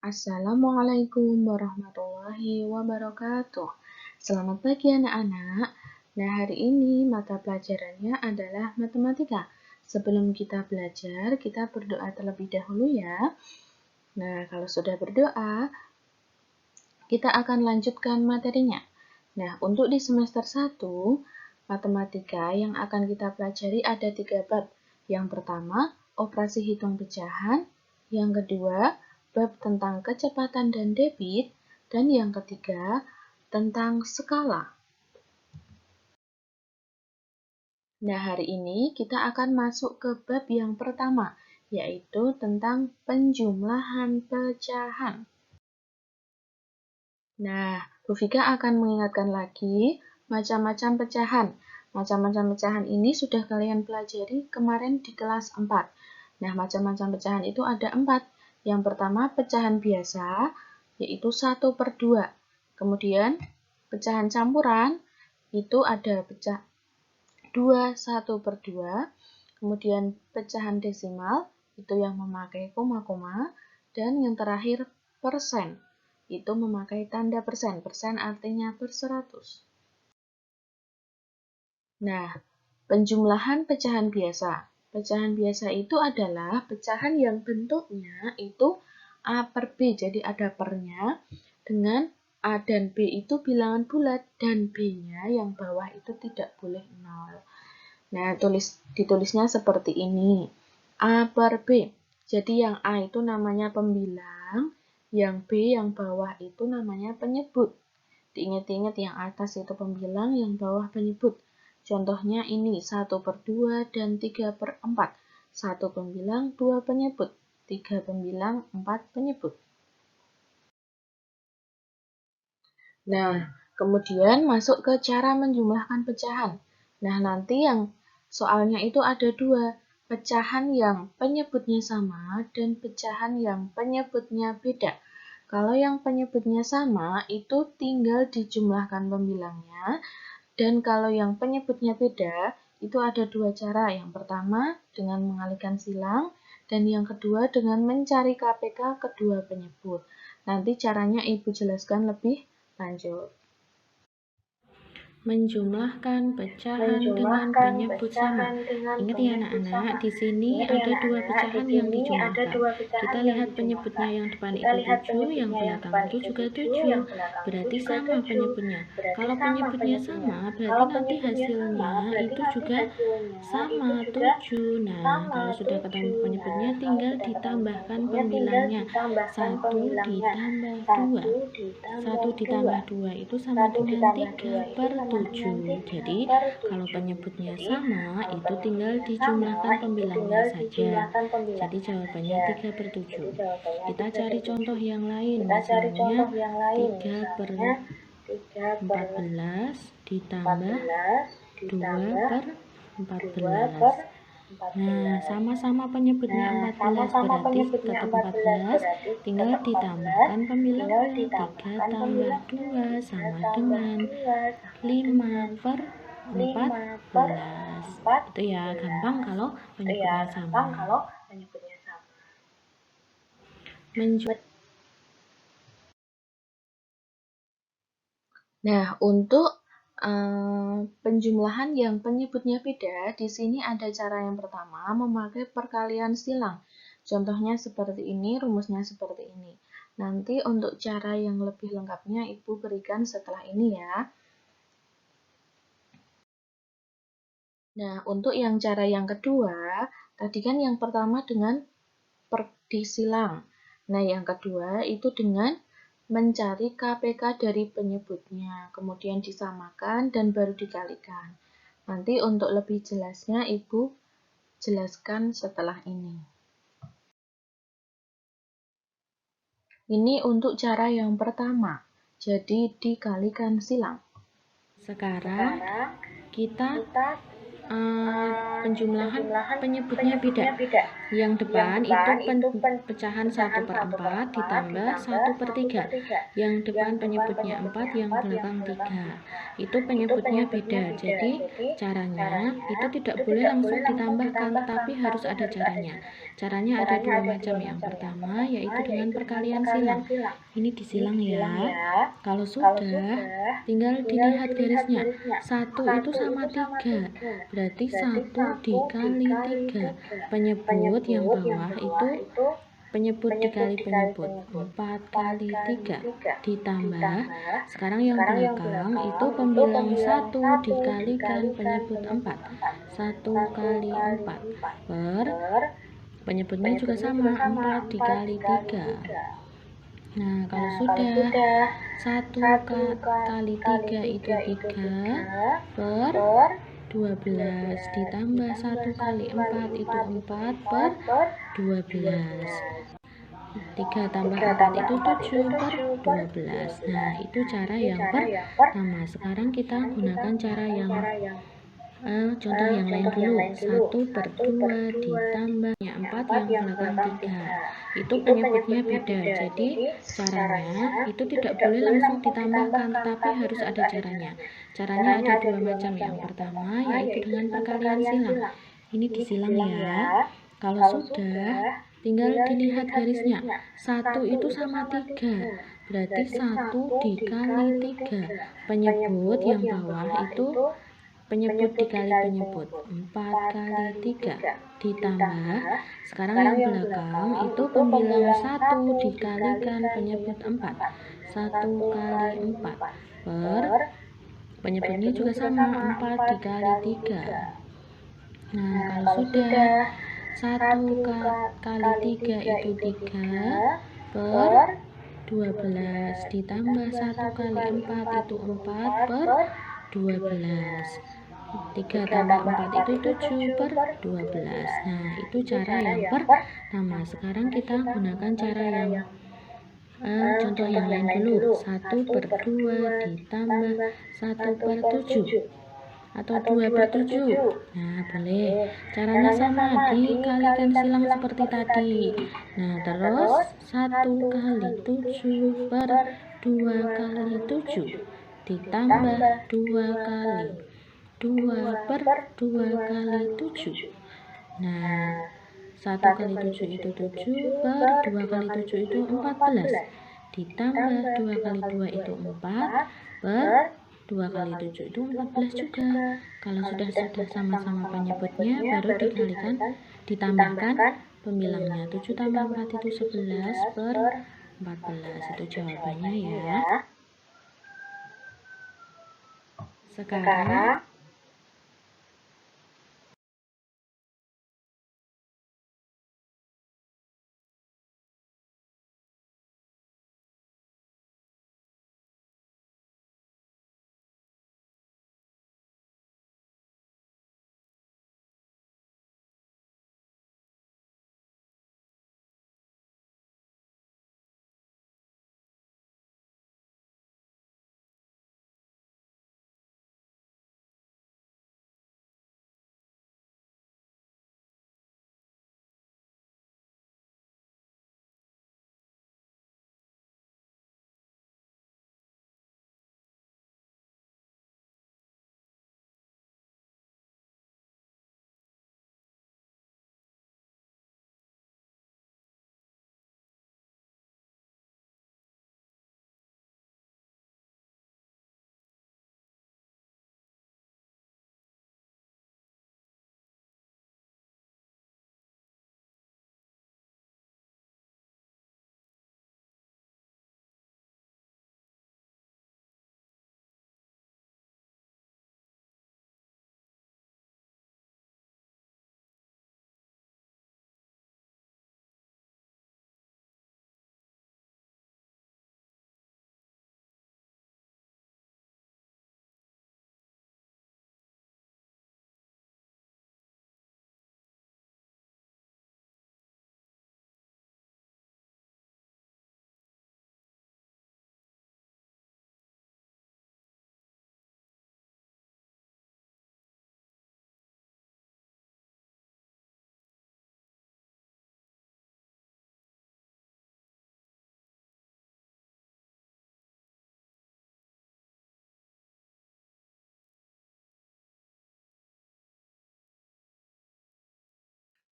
Assalamualaikum warahmatullahi wabarakatuh. Selamat pagi anak-anak. Nah, hari ini mata pelajarannya adalah matematika. Sebelum kita belajar, kita berdoa terlebih dahulu ya. Nah, kalau sudah berdoa, kita akan lanjutkan materinya. Nah, untuk di semester 1, matematika yang akan kita pelajari ada 3 bab. Yang pertama, operasi hitung pecahan. Yang kedua, bab tentang kecepatan dan debit. Dan yang ketiga, tentang skala. Nah, hari ini kita akan masuk ke bab yang pertama, yaitu tentang penjumlahan pecahan. Nah, Bu Vika akan mengingatkan lagi macam-macam pecahan. Macam-macam pecahan ini sudah kalian pelajari kemarin di kelas 4. Nah, macam-macam pecahan itu ada 4. Yang pertama, pecahan biasa, yaitu 1/2. Kemudian, pecahan campuran, itu ada pecah 2 1/2. Kemudian, pecahan desimal, itu yang memakai koma-koma. Dan yang terakhir, persen. Itu memakai tanda persen. Persen artinya per 100. Nah, penjumlahan pecahan biasa. Pecahan biasa itu adalah pecahan yang bentuknya itu A per B. Jadi ada pernya dengan A dan B itu bilangan bulat dan B-nya yang bawah itu tidak boleh 0. Nah, ditulisnya seperti ini. A per B. Jadi yang A itu namanya pembilang, yang B yang bawah itu namanya penyebut. Diingat-ingat yang atas itu pembilang, yang bawah penyebut. Contohnya ini 1/2 dan 3/4. 1 pembilang, 2 penyebut. 3 pembilang, 4 penyebut. Nah, kemudian masuk ke cara menjumlahkan pecahan. Nah, nanti yang soalnya itu ada 2. Pecahan yang penyebutnya sama dan pecahan yang penyebutnya beda. Kalau yang penyebutnya sama, itu tinggal dijumlahkan pembilangnya. Dan kalau yang penyebutnya beda, itu ada 2 cara. Yang pertama, dengan mengalihkan silang. Dan yang kedua, dengan mencari KPK kedua penyebut. Nanti caranya Ibu jelaskan lebih lanjut. Menjumlahkan pecahan dengan penyebut sama. Ingat ya anak-anak, di sini ada 2 pecahan yang dijumlahkan. Kita lihat penyebutnya yang depan itu 7, yang belakang itu juga 7. Berarti sama penyebutnya. Kalau penyebutnya sama, berarti nanti hasilnya itu juga sama 7. Nah, kalau sudah ketemu penyebutnya, tinggal ditambahkan pembilangnya. 1 ditambah 2. 1 ditambah 2 itu sama dengan 3/7. Jadi, kalau penyebutnya sama, itu tinggal dijumlahkan pembilangnya saja. Jadi, jawabannya 3/7. Kita cari contoh yang lain, misalnya 3/14 ditambah 2/14. Nah, sama-sama penyebutnya 14, berarti tetap 14, tinggal ditambahkan pembilangnya. 3 tambah 2 sama dengan 5/14. Itu ya, gampang kalau penyebutnya sama. Nah, untuk penjumlahan yang penyebutnya beda, di sini ada cara yang pertama, memakai perkalian silang. Contohnya seperti ini, rumusnya seperti ini. Nanti untuk cara yang lebih lengkapnya Ibu berikan setelah ini ya. Nah, untuk yang cara yang kedua, tadi kan yang pertama dengan disilang. Nah, yang kedua itu dengan mencari KPK dari penyebutnya, kemudian disamakan dan baru dikalikan. Nanti untuk lebih jelasnya Ibu jelaskan setelah ini. Ini untuk cara yang pertama, jadi dikalikan silang. Sekarang kita penjumlahan penyebutnya beda. Yang depan itu pecahan 1/4 ditambah 1/3. Yang depan penyebutnya 4, yang belakang 3. Itu penyebutnya beda. Jadi caranya itu tidak boleh langsung ditambahkan, tapi harus ada caranya. Caranya ada dua macam. Yang pertama yaitu dengan perkalian silang. Ini disilang ya. Kalau sudah, tinggal dilihat garisnya. 1 itu sama 3, berarti 1 dikali 3. Penyebut yang bawah itu penyebut dikali penyebut, 4 kali 3 ditambah, sekarang yang belakang itu pembilang 1 dikalikan penyebut 4, 1 kali 4 per penyebutnya juga sama, 4 dikali 3. Nah, kalau sudah 1 kali 3 itu 3 per 12 ditambah 1 kali 4 itu 4 per 12. 3 tambah 4 itu 7 per 12. Nah, itu cara yang pertama. Sekarang kita gunakan cara yang contoh yang lain dulu. 1/2 ditambah 4 yang belakang 3. Itu penyebutnya beda. Jadi caranya itu tidak boleh langsung ditambahkan, tapi harus ada caranya. Caranya ada dua macam. Yang pertama yaitu dengan perkalian silang. Ini disilang ya. Kalau sudah, tinggal dilihat garisnya. 1 itu sama 3, berarti 1 dikali 3. Penyebut yang bawah itu penyebut dikali penyebut, 4 kali 3 ditambah, sekarang yang belakang itu pembilang 1 dikalikan penyebut 4, 1 kali 4 per penyebutnya juga sama, 4 dikali 3. Nah, kalau sudah 1 kali 3 itu 3 per 12 ditambah 1 kali 4 itu 4 per 12. 3 tambah 4 itu 7 per 12. Nah, itu cara yang pertama. Sekarang kita gunakan cara yang contoh yang lain dulu. 1/2 ditambah 1/7 atau 2/7. Nah, boleh. Caranya sama, dikalikan silang seperti tadi. Nah, terus 1 kali 7 per 2 kali 7 ditambah 2 kali 2 per 2 kali 7. Nah, 1 kali 7 itu 7 per 2 kali 7 itu 14. Ditambah 2 kali 2 itu 4 per 2 kali 7 itu 14 juga. Kalau sudah sama-sama penyebutnya, baru ditambahkan pembilangnya. 7 tambah 4 itu 11 per 14. Itu jawabannya ya. Sekarang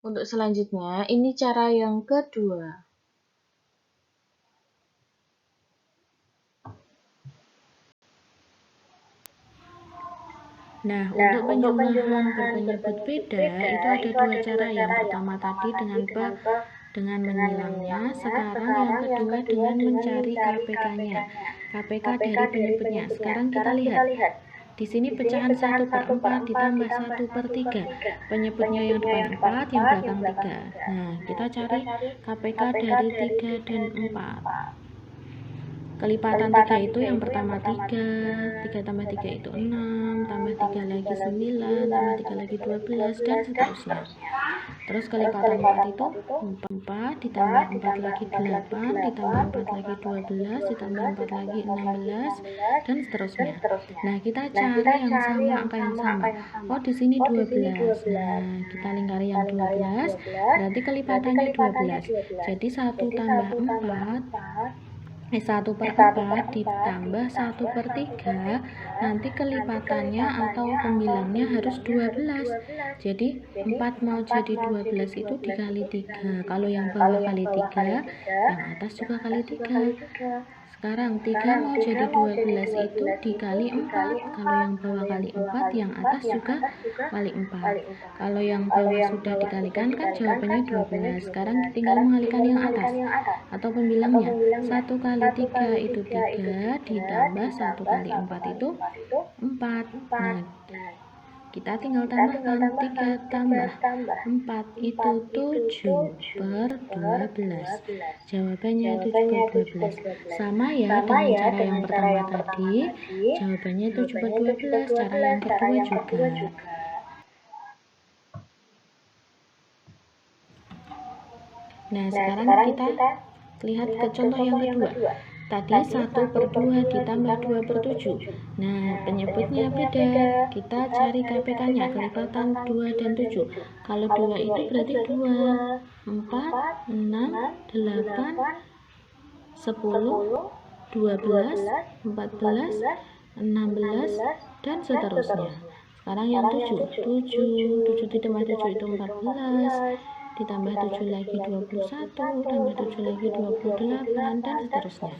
Untuk selanjutnya, ini cara yang kedua. Nah, untuk penjumlahan berpenyebut beda, itu ada dua cara. Yang pertama tadi dengan menyilangnya, sekarang yang kedua dengan mencari KPK-nya. KPK dari penyebutnya. Sekarang kita lihat. Di sini pecahan 1/4 ditambah 1/3. Penyebutnya yang depan 4, yang belakang 3. Nah, kita cari KPK dari 3 dan 4. Kelipatan 3 itu yang pertama 3 tambah 3 itu 6, tambah 3 lagi 9, tambah 3 lagi 12, dan seterusnya. Terus kelipatan 4 itu 4, ditambah 4 lagi 8, ditambah 4 lagi 12, ditambah 4 lagi 16, dan seterusnya. Nah, kita cari yang sama, angka yang sama. Oh, di sini 12. Nah, kita lingkari yang 12, berarti kelipatannya 12. Jadi 1 tambah 4, 1/4 ditambah 1/3, nanti kelipatannya atau pembilangnya harus 12. Jadi 4 mau jadi 12 itu dikali 3. Kalau yang bawah kali 3, yang atas juga kali 3. Sekarang 3 mau jadi 12 itu dikali 4. Kalau yang bawah kali 4, yang atas juga kali 4. Kalau yang bawah sudah dikalikan, kan jawabannya 12. Sekarang tinggal mengalihkan yang atas atau pembilangnya. 1 kali 3 itu 3, ditambah 1 kali 4 itu 4. Nah, kita tinggal tambahkan 3 tambah 4 itu 7/12. Jawabannya 7/12. Sama ya dengan cara yang pertama tadi. Jawabannya 7/12. Cara yang kedua juga. Nah, sekarang kita lihat ke contoh yang kedua. Tadi 1/2 ditambah 2/7. Nah, penyebutnya beda. Kita cari KPK-nya, kelipatan 2 dan 7. Kalau 2 itu berarti 2, 4, 6, 8, 10, 12, 14, 16, dan seterusnya. Sekarang yang 7. 7 ditambah 7 itu 14. Ditambah 7 lagi 21, tambah 7 lagi 28, dan seterusnya.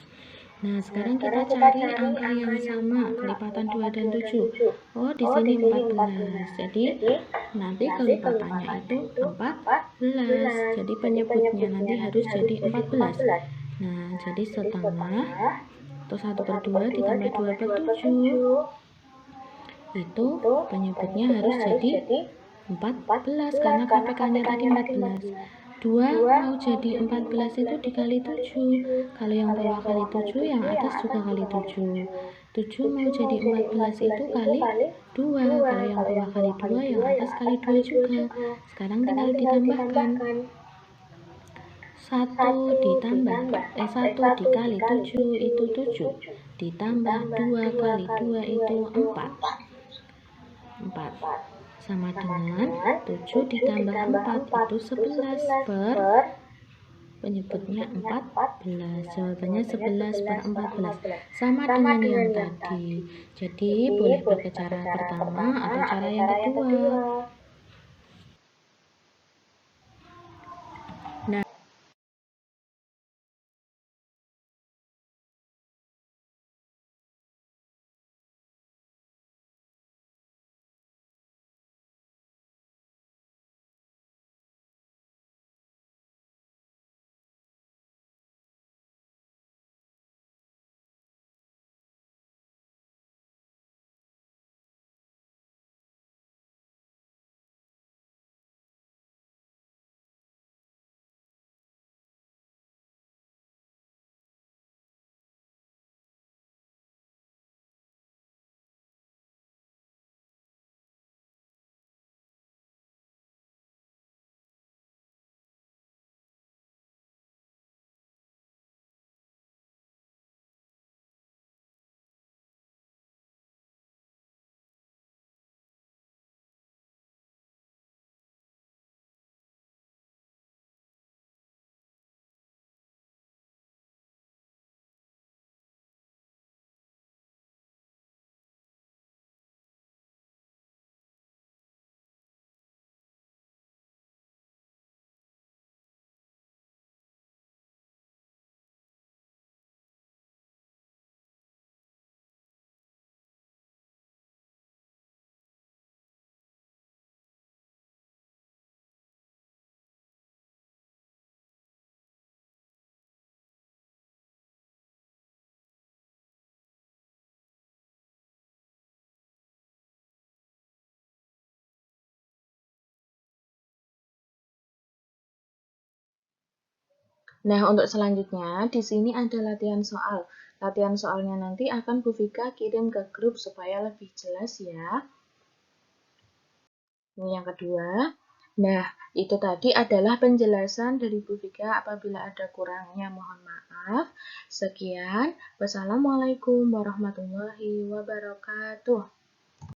Nah, sekarang kita cari angka yang sama, kelipatan 2 dan 7. Oh, di sini 14. Jadi, nanti kelipatannya itu 14. Jadi, penyebutnya nanti harus jadi 14. Nah, jadi setengah atau 1/2 ditambah 2/7. Itu penyebutnya harus jadi 14 karena KPK-nya tadi 14. 2 mau jadi 14 itu dikali 7. Kalau yang bawah kali 7, yang atas juga kali 7. 7 mau jadi 14 itu kali 2. Kalau yang bawah kali 2, yang atas kali 2 juga. Sekarang tinggal ditambahkan. 1 dikali 7 itu 7. Ditambah 2 kali 2 itu 4. 4. Sama dengan 7 ditambah 4 itu 11 per penyebutnya 14. Jawabannya 11/14. Sama dengan yang tadi. Jadi boleh pakai cara pertama atau cara yang kedua. Nah, untuk selanjutnya, di sini ada latihan soal. Latihan soalnya nanti akan Bu Vika kirim ke grup supaya lebih jelas ya. Ini yang kedua. Nah, itu tadi adalah penjelasan dari Bu Vika. Apabila ada kurangnya, mohon maaf. Sekian. Wassalamualaikum warahmatullahi wabarakatuh.